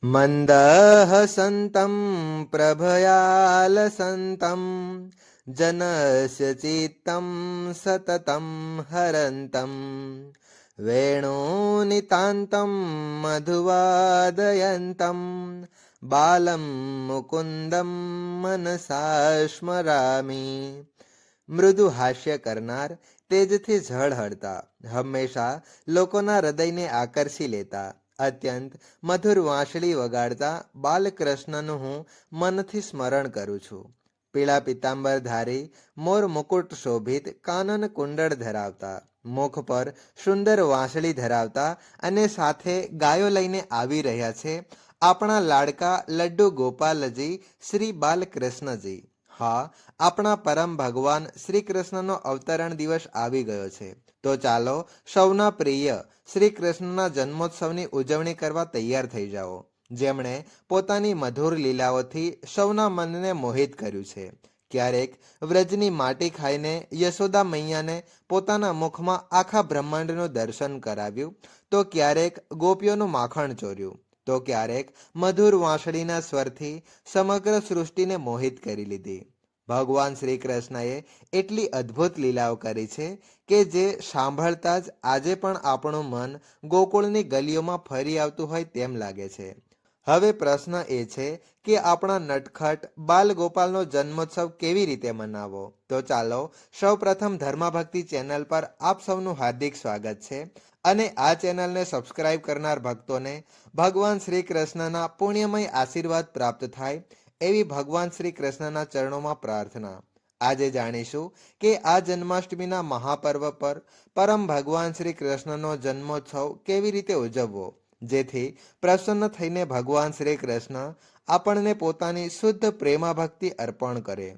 मन्दहसन्तं प्रभयालसन्तं जनस्य चित्तं सततं हरन्तं वेणुनितान्तं मधुवादयन्तं बालं मुकुन्दं मनसा સ્મરામી। મૃદુ હાસ્ય કરનાર, તેજથી ઝળહળતા, હંમેશા લોકોના હૃદયને આકર્ષી લેતા, અત્યંત મધુર વાંસળી વગાડતા બાલકૃષ્ણનું હું મનથી સ્મરણ કરું છું। પીળા પિતાંબરધારી, મોર મુકુટ શોભિત, કાનન કુંડળ ધરાવતા, મુખ પર સુંદર વાંસળી ધરાવતા અને સાથે ગાયો લઈને આવી રહ્યા છે આપણા લાડકા લડ્ડુ ગોપાલજી શ્રી બાલકૃષ્ણજી। હા, આપણા પરમ ભગવાન શ્રી કૃષ્ણનો અવતરણ દિવસ આવી ગયો છે, તો ચાલો સૌના પ્રિય શ્રી કૃષ્ણના જન્મોત્સવની ઉજવણી કરવા તૈયાર થઈ જાઓ, જેમણે પોતાની મધુર લીલાઓથી સૌના મનને મોહિત કર્યું છે। ક્યારેક વ્રજની માટી ખાઈને યશોદા મૈયાને પોતાના મુખમાં આખા બ્રહ્માંડનું દર્શન કરાવ્યું, તો ક્યારેક ગોપીઓનું માખણ ચોર્યું, તો ક્યારેક મધુર વાંસળીના સ્વરથી સમગ્ર સૃષ્ટિને મોહિત કરી લીધી। ભગવાન શ્રી કૃષ્ણએ એટલી અદ્ભુત લીલાઓ કરી છે કે જે સાંભળતા જ આજે પણ આપણું મન ગોકુળની ગલીઓમાં ફરી આવતું હોય તેમ લાગે છે। હવે પ્રશ્ન એ છે કે આપણા નટખટ બાલગોપાલનો જન્મોત્સવ કેવી રીતે મનાવવો? તો ચાલો સૌપ્રથમ ધર્મભક્તિ ચેનલ પર આપ સૌનું હાર્દિક સ્વાગત છે, અને આ ચેનલને સબસ્ક્રાઇબ કરનાર ભક્તોને ભગવાન શ્રી કૃષ્ણના પુણ્યમય આશીર્વાદ પ્રાપ્ત થાય એવી ભગવાન શ્રી કૃષ્ણના ચરણોમાં પ્રાર્થના। આજે જાણીશું કે આ જન્માષ્ટમીના મહાપર્વ પર પરમ ભગવાન શ્રી કૃષ્ણનો જન્મોત્સવ કેવી રીતે ઉજવવો, જેથી પ્રસન્ન થઈને ભગવાન શ્રી કૃષ્ણ આપણને પોતાની શુદ્ધ પ્રેમાભક્તિ અર્પણ કરે।